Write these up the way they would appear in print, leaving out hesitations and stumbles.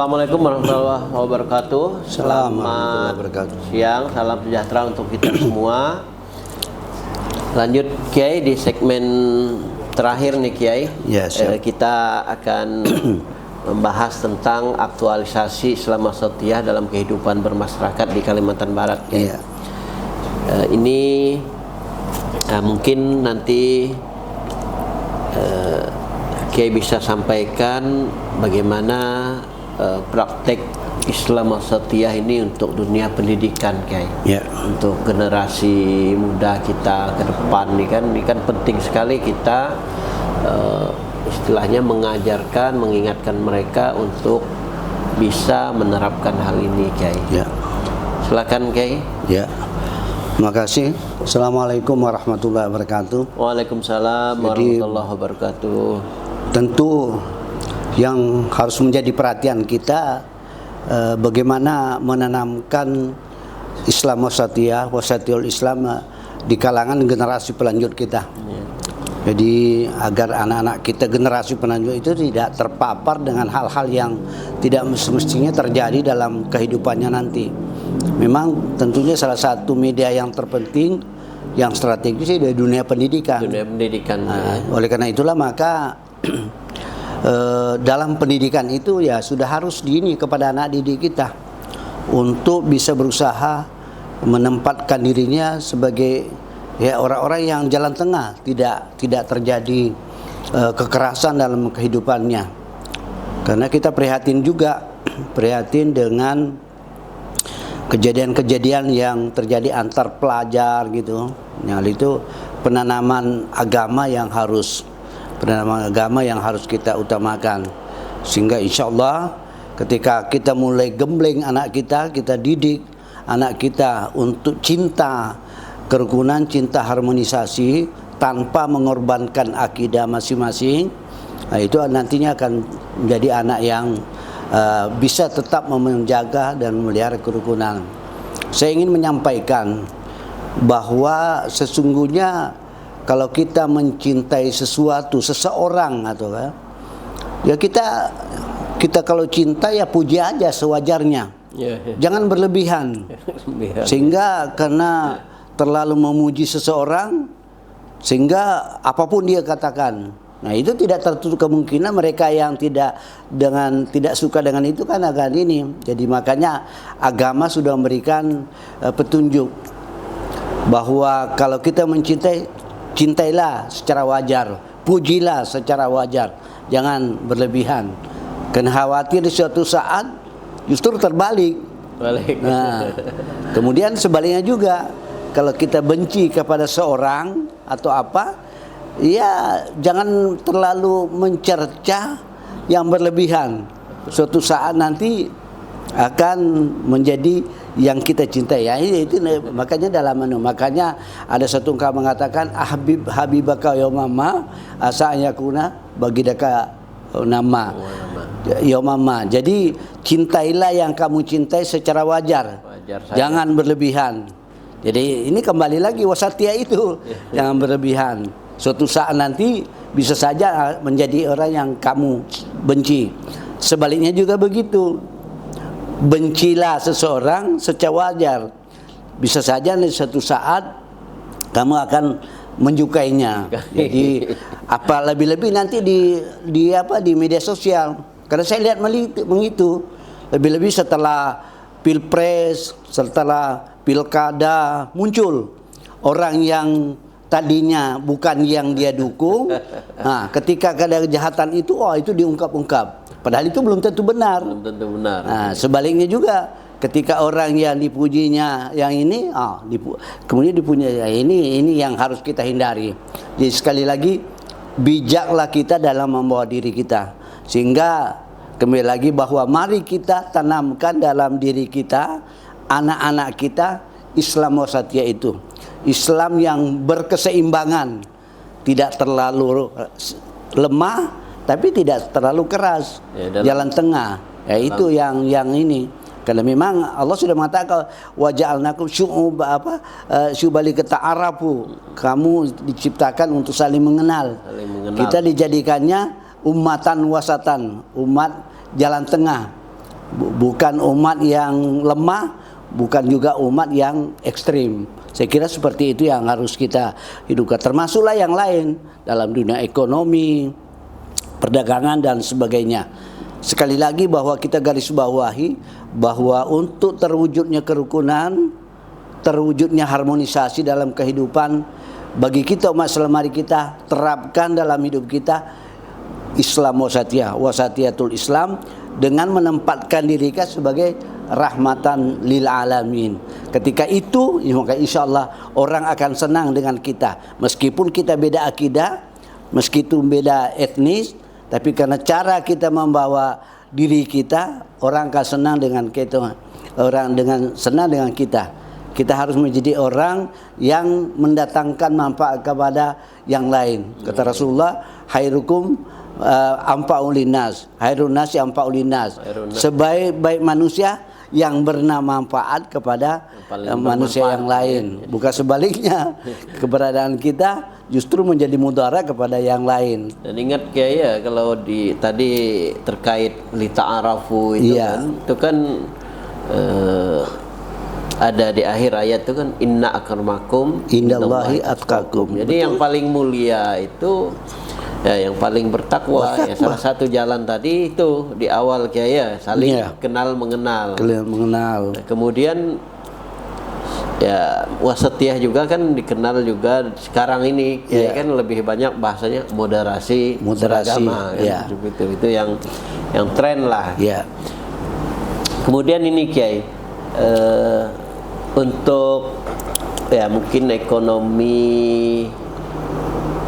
Assalamualaikum warahmatullahi wabarakatuh. Selamat siang, salam sejahtera untuk kita semua. Lanjut Kiai di segmen terakhir nih Kiai. Yes, kita akan membahas tentang aktualisasi Islam Wasatiyah dalam kehidupan bermasyarakat di Kalimantan Barat. Kiai. Ini mungkin nanti Kiai bisa sampaikan bagaimana praktek Islam Wasatiyah ini untuk dunia pendidikan, Kiai. Untuk generasi muda kita ke depan ini kan penting sekali kita istilahnya mengajarkan, mengingatkan mereka untuk bisa menerapkan hal ini, Kiai. Silakan, Kiai. Terima kasih. Assalamualaikum warahmatullahi wabarakatuh. Waalaikumsalam warahmatullahi wabarakatuh. Tentu yang harus menjadi perhatian kita bagaimana menanamkan Islam Wasatiyah, Wasatiyul Islam di kalangan generasi pelanjut kita. Jadi agar anak-anak kita, generasi pelanjut itu tidak terpapar dengan hal-hal yang tidak semestinya terjadi dalam kehidupannya nanti. Memang tentunya salah satu media yang terpenting, yang strategis di dunia pendidikan. Oleh karena itulah maka dalam pendidikan itu ya sudah harus diini kepada anak didik kita untuk bisa berusaha menempatkan dirinya sebagai orang-orang yang jalan tengah, tidak terjadi kekerasan dalam kehidupannya. Karena kita prihatin dengan kejadian-kejadian yang terjadi antar pelajar gitu. Yang itu penanaman agama yang harus kita utamakan. Sehingga insya Allah ketika kita mulai gembleng anak kita didik anak kita untuk cinta kerukunan, cinta harmonisasi tanpa mengorbankan akidah masing-masing. Nah, itu nantinya akan menjadi anak yang bisa tetap menjaga dan memelihara kerukunan. Saya ingin menyampaikan bahwa sesungguhnya kalau kita mencintai seseorang atau ya kita kalau cinta ya puji aja sewajarnya. Jangan berlebihan. Sehingga karena terlalu memuji seseorang sehingga apapun dia katakan. Nah, itu tidak tertutup kemungkinan mereka yang tidak suka dengan itu kan akan ini. Jadi makanya agama sudah memberikan petunjuk bahwa kalau kita mencintai, cintailah secara wajar, pujilah secara wajar, jangan berlebihan. Karena khawatir di suatu saat justru terbalik. Nah, kemudian sebaliknya juga, kalau kita benci kepada seorang atau apa, ya jangan terlalu mencerca yang berlebihan. Suatu saat nanti akan menjadi yang kita cintai. Ya, itu makanya makanya ada satu ungkapan mengatakan habibaka yaumama asa yakuna bagidaka nama yaumama. Jadi cintailah yang kamu cintai secara wajar jangan berlebihan. Jadi ini kembali lagi wasatiyah itu, jangan berlebihan. Suatu saat nanti bisa saja menjadi orang yang kamu benci. Sebaliknya juga begitu. Bencilah seseorang secara wajar. Bisa saja di suatu saat kamu akan menyukainya. Jadi apa lebih-lebih nanti di media sosial. Karena saya lihat begitu. Lebih-lebih setelah pilpres, setelah pilkada muncul orang yang tadinya bukan yang dia dukung. Nah, ketika ada kejahatan itu, itu diungkap-ungkap. Padahal itu belum tentu benar. Nah, sebaliknya juga ketika orang yang dipujinya yang ini, kemudian dipuji ini yang harus kita hindari. Jadi sekali lagi bijaklah kita dalam membawa diri kita. Sehingga kembali lagi bahwa mari kita tanamkan dalam diri kita, anak-anak kita, Islam Wasatiyah itu. Islam yang berkeseimbangan, tidak terlalu lemah tapi tidak terlalu keras, jalan tengah. Ya itu yang ini. Karena memang Allah sudah mengatakan waja'alnakum syu'ubali ta'arafu. Kamu diciptakan untuk saling mengenal. Kita dijadikannya ummatan wasatan, umat jalan tengah. bukan umat yang lemah, bukan juga umat yang ekstrim. Saya kira seperti itu yang harus kita hidupkan. Termasuklah yang lain dalam dunia ekonomi, perdagangan dan sebagainya. Sekali lagi bahwa kita garis bawahi bahwa untuk terwujudnya kerukunan, terwujudnya harmonisasi dalam kehidupan bagi kita umat Islam, mari kita terapkan dalam hidup kita Islam wasatiyah, wasatiyatul Islam, dengan menempatkan diri kita sebagai rahmatan lil alamin. Ketika itu, maka insya Allah orang akan senang dengan kita. Meskipun kita beda akidah, meskipun beda etnis, tapi karena cara kita membawa diri kita, orang akan senang dengan kita. Orang dengan senang dengan kita. Kita harus menjadi orang yang mendatangkan manfaat kepada yang lain. Kata Rasulullah, khairukum anfa'ul linnas, khairun nasi anfa'ul linnas. Sebaik-baik manusia yang bermanfaat kepada manusia yang lain. Bukan sebaliknya. Keberadaan kita justru menjadi mudarat kepada yang lain. Dan ingat Kiai ya, kalau tadi terkait lita'arafu itu iya. Itu kan ada di akhir ayat itu kan inna akramakum indallahi atqakum. Jadi yang paling mulia itu ya yang paling bertakwa. Ya, salah satu jalan tadi itu di awal Kiai ya, saling kenal mengenal. Mengenal. Kemudian ya wasatiyah juga kan dikenal juga sekarang ini Kiai kan lebih banyak bahasanya moderasi beragama kan? Itu yang tren lah. Kemudian ini Kiai untuk ya mungkin ekonomi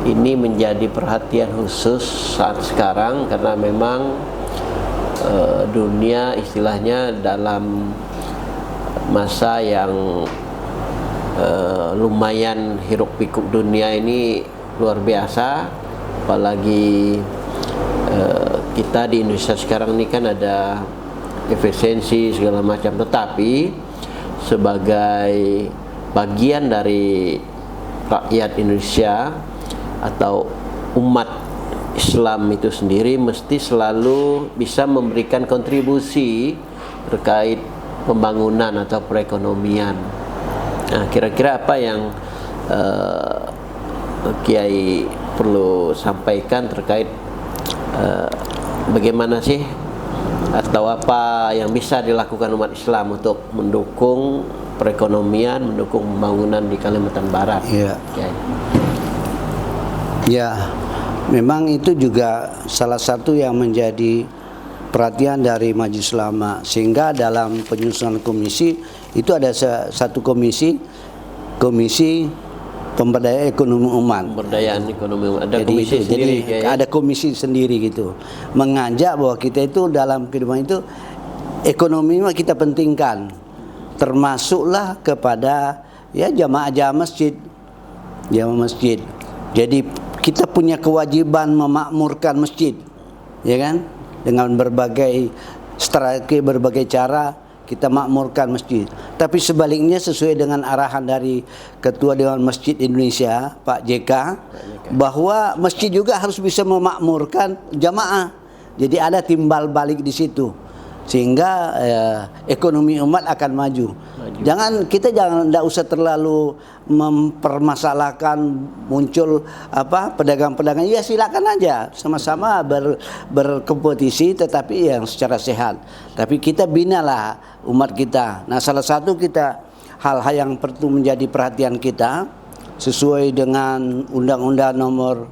ini menjadi perhatian khusus saat sekarang karena memang dunia istilahnya dalam masa yang lumayan hiruk pikuk dunia ini luar biasa, apalagi kita di Indonesia sekarang ini kan ada efisiensi segala macam, tetapi sebagai bagian dari rakyat Indonesia atau umat Islam itu sendiri mesti selalu bisa memberikan kontribusi terkait pembangunan atau perekonomian. Nah, kira-kira apa yang Kiai perlu sampaikan terkait bagaimana sih atau apa yang bisa dilakukan umat Islam untuk mendukung perekonomian, mendukung pembangunan di Kalimantan Barat? Ya, memang itu juga salah satu yang menjadi perhatian dari Majelis Ulama, sehingga dalam penyusunan komisi itu ada satu komisi pemberdayaan ekonomi umat. Pemberdayaan ekonomi umat. Ada jadi komisi itu, sendiri. Ada komisi sendiri gitu. Mengajak bahwa kita itu dalam kehidupan itu ekonomi kita pentingkan. Termasuklah kepada ya jamaah masjid. Jamaah masjid. Jadi kita punya kewajiban memakmurkan masjid. Ya kan? Dengan berbagai strategi, berbagai cara kita makmurkan masjid. Tapi sebaliknya sesuai dengan arahan dari Ketua Dewan Masjid Indonesia Pak JK, bahwa masjid juga harus bisa memakmurkan jamaah. Jadi ada timbal balik di situ, sehingga ekonomi umat akan maju. Tidak usah terlalu mempermasalahkan muncul pedagang-pedagang. Ya silakan aja sama-sama berkompetisi, tetapi yang secara sehat. Tapi kita binalah umat kita. Nah, salah satu hal-hal yang perlu menjadi perhatian kita sesuai dengan Undang-Undang Nomor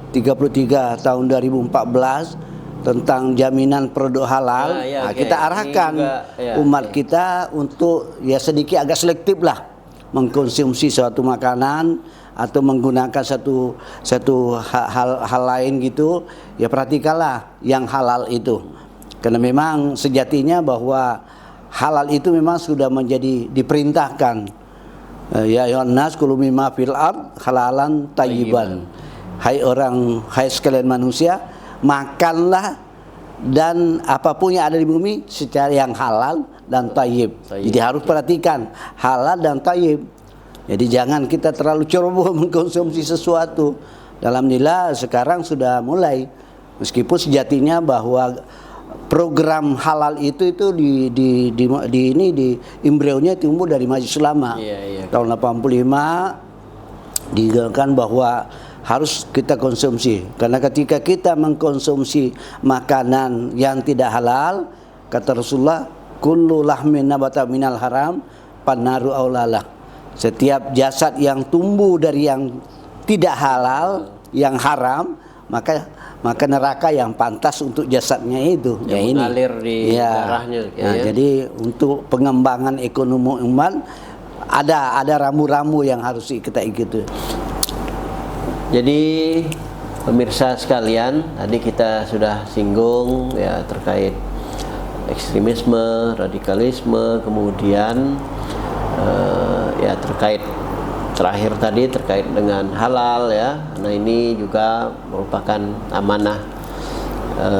33 tahun 2014 tentang jaminan produk halal. Kita arahkan umat kita untuk ya sedikit agak selektif lah mengkonsumsi suatu makanan atau menggunakan satu hal lain gitu. Ya perhatikanlah yang halal itu, karena memang sejatinya bahwa halal itu memang sudah menjadi diperintahkan. Ya ayyuhan nas kulu mimma fil ard halalan thayyiban. Hai sekalian manusia, makanlah dan apapun yang ada di bumi secara yang halal dan thayyib. Jadi harus perhatikan halal dan thayyib. Jadi jangan kita terlalu ceroboh mengkonsumsi sesuatu. Alhamdulillah sekarang sudah mulai, meskipun sejatinya bahwa program halal itu di embrionya tumbuh dari Majelis Ulama. Tahun 85 digerakan bahwa harus kita konsumsi, karena ketika kita mengkonsumsi makanan yang tidak halal, kata Rasulullah, kullu lahmin nabata minal haram pannaru aulalah. Setiap jasad yang tumbuh dari yang tidak halal, yang haram, maka neraka yang pantas untuk jasadnya itu. Yang mengalir di darahnya. Jadi untuk pengembangan ekonomi umat ada ramu-ramu yang harus kita ikuti. Jadi pemirsa sekalian, tadi kita sudah singgung ya terkait ekstremisme, radikalisme, kemudian ya terkait terakhir tadi terkait dengan halal ya. Nah ini juga merupakan amanah,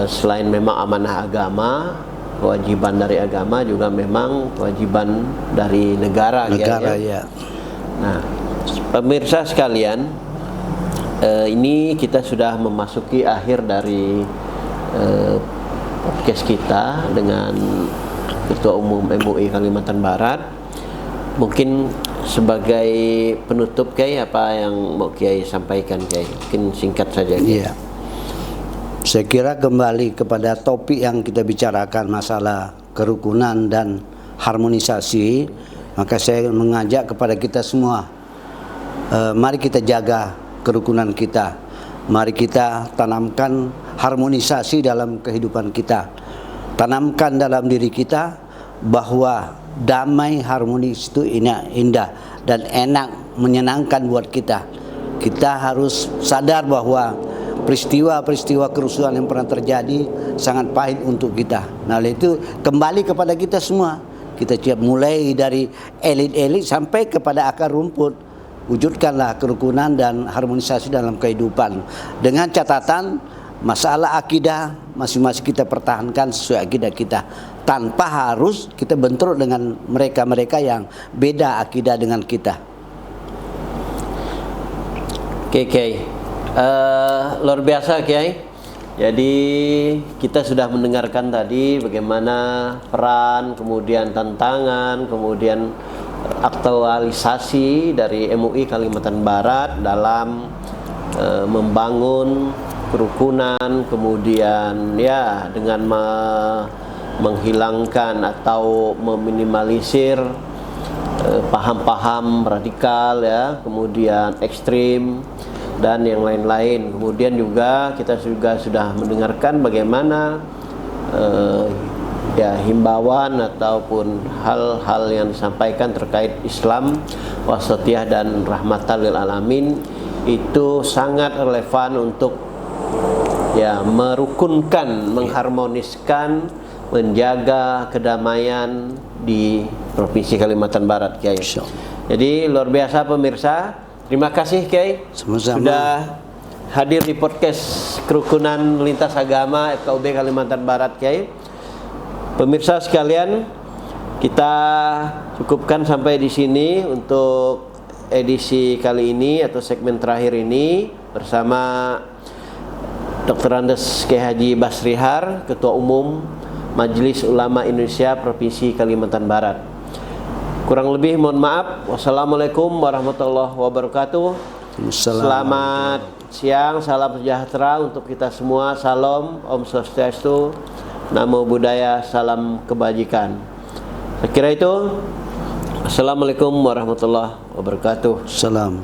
selain memang amanah agama, kewajiban dari agama juga memang kewajiban dari negara ya. Nah pemirsa sekalian, ini kita sudah memasuki akhir dari podcast kita dengan Ketua Umum MUI Kalimantan Barat. Mungkin sebagai penutup Kiai, apa yang mau Kiai sampaikan Kiai? Mungkin singkat saja Kiai. Iya. Saya kira kembali kepada topik yang kita bicarakan, masalah kerukunan dan harmonisasi, maka saya mengajak kepada kita semua, mari kita jaga kerukunan kita, mari kita tanamkan harmonisasi dalam kehidupan kita, tanamkan dalam diri kita bahwa damai harmonis itu indah dan enak, menyenangkan buat kita. Kita harus sadar bahwa peristiwa-peristiwa kerusuhan yang pernah terjadi sangat pahit untuk kita. Nah itu kembali kepada kita semua. Kita siap mulai dari elit-elit sampai kepada akar rumput. Wujudkanlah kerukunan dan harmonisasi dalam kehidupan, dengan catatan masalah akidah masing-masing kita pertahankan sesuai akidah kita, tanpa harus kita bentrok dengan mereka-mereka yang beda akidah dengan kita. Oke Kiai, luar biasa Kiai. Jadi kita sudah mendengarkan tadi bagaimana peran, kemudian tantangan, kemudian aktualisasi dari MUI Kalimantan Barat dalam membangun kerukunan, kemudian ya dengan menghilangkan atau meminimalisir paham-paham radikal ya, kemudian ekstrim dan yang lain-lain. Kemudian juga kita juga sudah mendengarkan bagaimana ya himbauan ataupun hal-hal yang disampaikan terkait Islam wasatiyah dan rahmatan lil alamin itu sangat relevan untuk ya merukunkan, mengharmoniskan, menjaga kedamaian di Provinsi Kalimantan Barat Kiai. Jadi luar biasa pemirsa, terima kasih Kiai sudah hadir di podcast Kerukunan Lintas Agama FKUB Kalimantan Barat Kiai. Pemirsa sekalian, kita cukupkan sampai di sini untuk edisi kali ini atau segmen terakhir ini bersama Dr. Andes Kiai Haji Basrihar, Ketua Umum Majelis Ulama Indonesia Provinsi Kalimantan Barat. Kurang lebih mohon maaf. Wassalamualaikum warahmatullahi wabarakatuh. Selamat siang, salam sejahtera untuk kita semua. Salam, Om Swastiastu, Namo Buddhaya, salam kebajikan. Saya kira itu. Assalamualaikum warahmatullahi wabarakatuh. Salam.